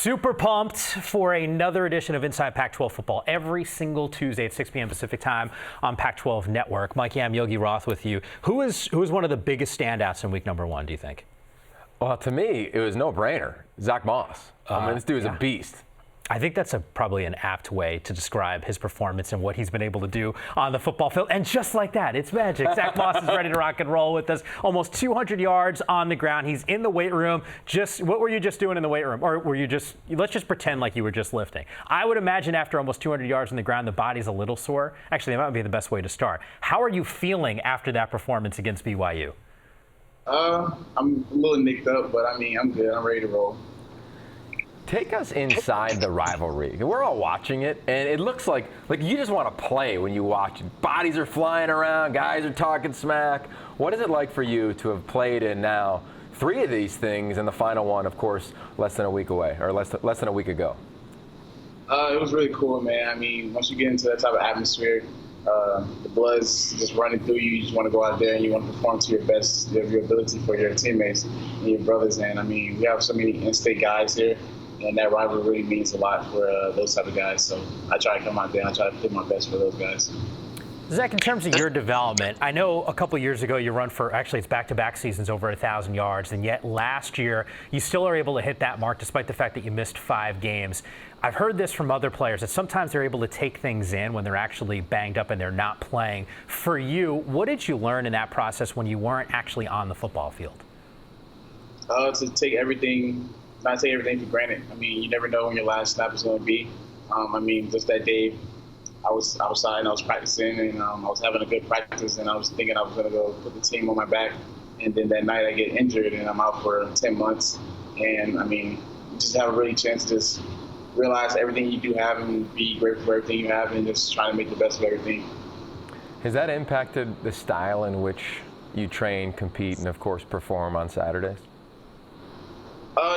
Super pumped for another edition of Inside Pac-12 Football every single Tuesday at 6 p.m. Pacific Time on Pac-12 Network. Mike Yam, Yogi, Roth with you. Who is one of the biggest standouts in week number one, do you think? Well, to me, it was no-brainer. Zack Moss. This dude is a beast. I think that's probably an apt way to describe his performance and what he's been able to do on the football field. And just like that, it's magic. Zack Moss is ready to rock and roll with us. Almost 200 yards on the ground. He's in the weight room. What were you just doing in the weight room? Or were you let's just pretend like you were just lifting. I would imagine after almost 200 yards on the ground, the body's a little sore. Actually, that might be the best way to start. How are you feeling after that performance against BYU? I'm a little nicked up, but I'm good. I'm ready to roll. Take us inside the rivalry. We're all watching it, and it looks like you just want to play when you watch it. Bodies are flying around, guys are talking smack. What is it like for you to have played in now 3 of these things, and the final one, of course, less than a week away, or less than a week ago? It was really cool, man. Once you get into that type of atmosphere, the blood's just running through you. You just want to go out there and you want to perform to your best of your ability for your teammates and your brothers. And we have so many in-state guys here, and that rivalry really means a lot for those type of guys. So I try to come out there and I try to put my best for those guys. Zach, in terms of your development, I know a couple years ago you run for, actually it's back-to-back seasons over 1,000 yards, and yet last year you still are able to hit that mark despite the fact that you missed 5 games. I've heard this from other players that sometimes they're able to take things in when they're actually banged up and they're not playing. For you, what did you learn in that process when you weren't actually on the football field? To not take everything for granted. You never know when your last snap is going to be. Just that day, I was outside and I was practicing and I was having a good practice and I was thinking I was going to go put the team on my back. And then that night I get injured and I'm out for 10 months. And you just have a really chance to just realize everything you do have and be grateful for everything you have and just trying to make the best of everything. Has that impacted the style in which you train, compete, and of course perform on Saturdays?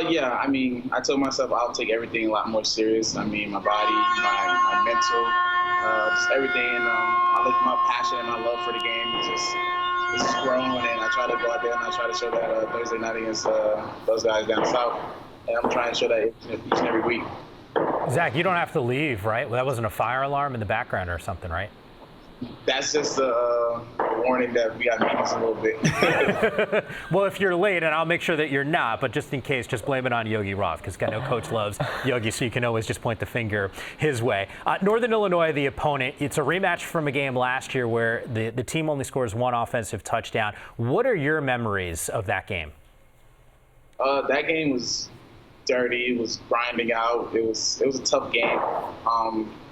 Yeah, I told myself I'll take everything a lot more serious. My body, my mental, just everything. And my passion and my love for the game is just grown. And I try to go out there and I try to show that Thursday night against those guys down south. And I'm trying to show that each and every week. Zach, you don't have to leave, right? Well, that wasn't a fire alarm in the background or something, right? That's just a warning that we got meetings a little bit. Well, if you're late, and I'll make sure that you're not, but just in case, just blame it on Yogi Roth, because I know Coach loves Yogi, so you can always just point the finger his way. Northern Illinois, the opponent, it's a rematch from a game last year where the team only scores 1 offensive touchdown. What are your memories of that game? That game was dirty. It was grinding out. It was a tough game.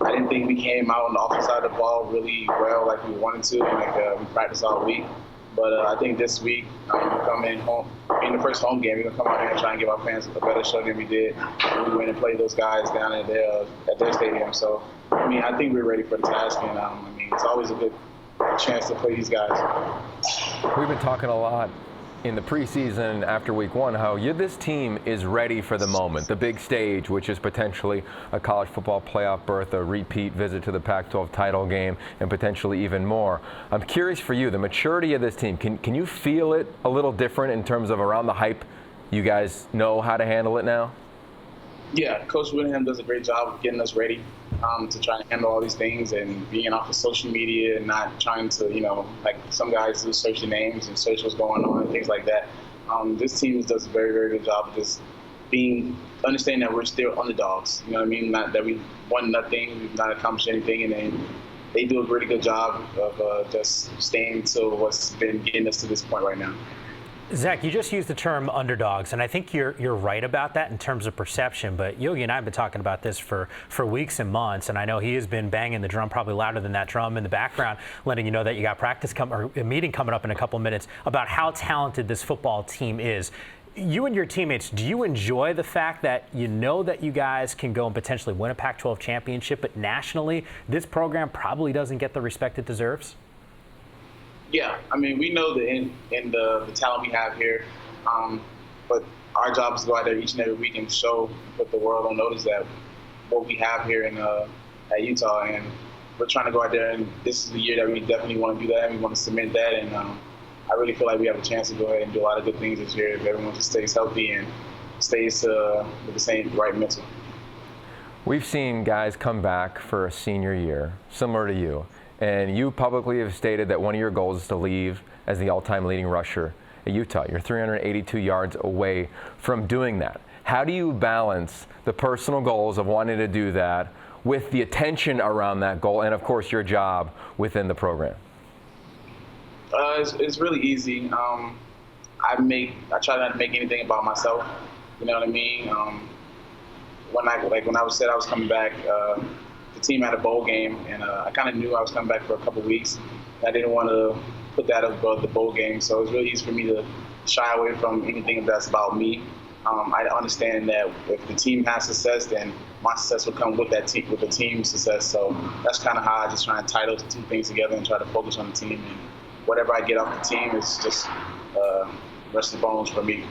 I didn't think we came out on the offensive side of the ball really well like we wanted to, and we practiced all week. But I think this week, we come in home, in the first home game, we're going to come out here and try and give our fans a better show than we did when we went and played those guys down at their stadium. So, I think we're ready for the task, and it's always a good chance to play these guys. We've been talking a lot in the preseason after week 1 how this team is ready for the moment, the big stage, which is potentially a college football playoff berth, a repeat visit to the Pac-12 title game, and potentially even more. I'm curious for you, the maturity of this team, can you feel it a little different in terms of around the hype? You guys know how to handle it now? Yeah, Coach Whittingham does a great job of getting us ready to try and handle all these things and being off of social media and not trying to, like some guys do search your names and search what's going on and things like that. This team does a very, very good job of just understanding that we're still underdogs. Not that we won nothing, we've not accomplished anything, and then they do a really good job of just staying to what's been getting us to this point right now. Zach, you just used the term underdogs, and I think you're right about that in terms of perception, but Yogi and I have been talking about this for weeks and months, and I know he has been banging the drum probably louder than that drum in the background, letting you know that you got a meeting coming up in a couple minutes about how talented this football team is. You and your teammates, do you enjoy the fact that you know that you guys can go and potentially win a Pac-12 championship, but nationally, this program probably doesn't get the respect it deserves? Yeah, we know the talent we have here, but our job is to go out there each and every week and show what the world on notice that what we have here at Utah, and we're trying to go out there, and this is the year that we definitely want to do that, and we want to cement that, and I really feel like we have a chance to go ahead and do a lot of good things this year if everyone just stays healthy and stays with the same right mental. We've seen guys come back for a senior year, similar to you, and you publicly have stated that one of your goals is to leave as the all-time leading rusher at Utah. You're 382 yards away from doing that. How do you balance the personal goals of wanting to do that with the attention around that goal and, of course, your job within the program? It's really easy. I try not to make anything about myself. You know what I mean? When I said I was coming back, the team had a bowl game, and I kind of knew I was coming back for a couple weeks. I didn't want to put that above the bowl game, so it was really easy for me to shy away from anything that's about me. I understand that if the team has success, then my success will come with that team, with the team's success. So that's kind of how I just try and tie those two things together and try to focus on the team. And whatever I get off the team is just rest of the bones for me.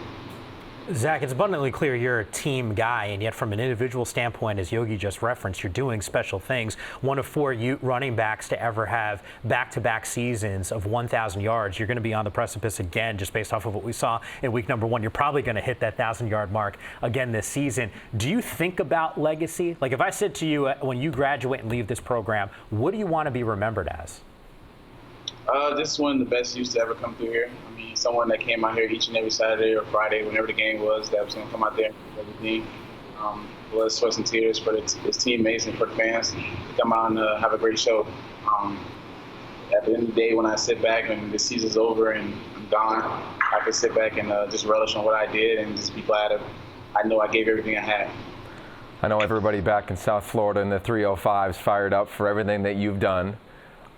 Zack, it's abundantly clear you're a team guy, and yet from an individual standpoint, as Yogi just referenced, you're doing special things. One of 4 Ute running backs to ever have back-to-back seasons of 1,000 yards. You're going to be on the precipice again, just based off of what we saw in week number 1. You're probably going to hit that 1,000-yard mark again this season. Do you think about legacy? Like, if I said to you, when you graduate and leave this program, what do you want to be remembered as? This is one of the best Utes to ever come through here. I mean, someone that came out here each and every Saturday or Friday, whenever the game was, that was going to come out there and do everything. Blood, sweat, and tears for his teammates and for the fans to come out and have a great show. At the end of the day, when I sit back and the season's over and I'm gone, I can sit back and just relish on what I did and just be glad I know I gave everything I had. I know everybody back in South Florida in the 305's fired up for everything that you've done.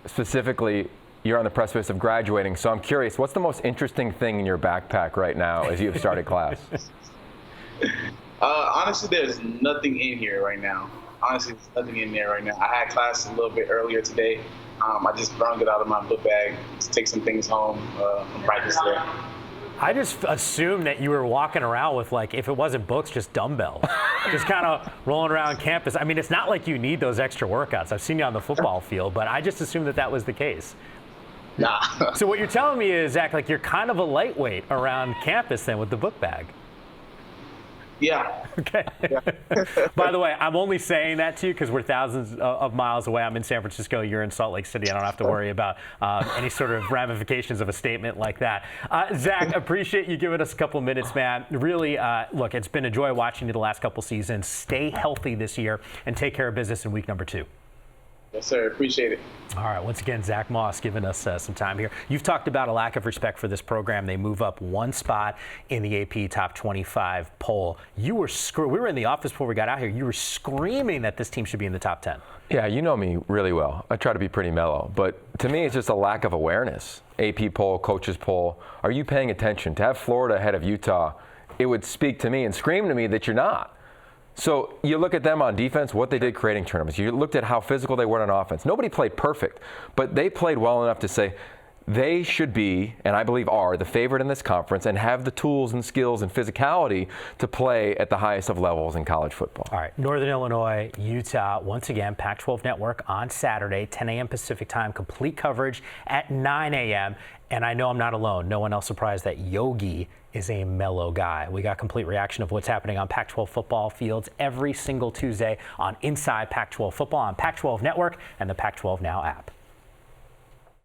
Specifically, you're on the precipice of graduating, so I'm curious, what's the most interesting thing in your backpack right now as you've started class? Honestly, there's nothing in here right now. Honestly, there's nothing in there right now. I had class a little bit earlier today. I just brought it out of my book bag to take some things home from practice today. I just assumed that you were walking around with, like, if it wasn't books, just dumbbells. Just kind of rolling around campus. I mean, it's not like you need those extra workouts. I've seen you on the football field, but I just assumed that was the case. Nah. So what you're telling me is, Zack, like, you're kind of a lightweight around campus then with the book bag. Yeah. Okay. Yeah. By the way, I'm only saying that to you because we're thousands of miles away. I'm in San Francisco. You're in Salt Lake City. I don't have to worry about any sort of ramifications of a statement like that. Zack, appreciate you giving us a couple minutes, man. Really, look, it's been a joy watching you the last couple seasons. Stay healthy this year and take care of business in week number 2. Yes, sir. Appreciate it. All right. Once again, Zack Moss giving us some time here. You've talked about a lack of respect for this program. They move up one spot in the AP Top 25 poll. We were in the office before we got out here. You were screaming that this team should be in the top 10. Yeah, you know me really well. I try to be pretty mellow, but to me it's just a lack of awareness. AP poll, coaches poll. Are you paying attention? To have Florida ahead of Utah, it would speak to me and scream to me that you're not. So you look at them on defense, what they did creating tournaments. You looked at how physical they were on offense. Nobody played perfect, but they played well enough to say they should be, and I believe are, the favorite in this conference and have the tools and skills and physicality to play at the highest of levels in college football. All right, Northern Illinois, Utah, once again, Pac-12 Network on Saturday, 10 a.m. Pacific time, complete coverage at 9 a.m. And I know I'm not alone. No one else surprised that Yogi is a mellow guy. We got complete reaction of what's happening on Pac-12 football fields every single Tuesday on Inside Pac-12 Football on Pac-12 Network and the Pac-12 Now app.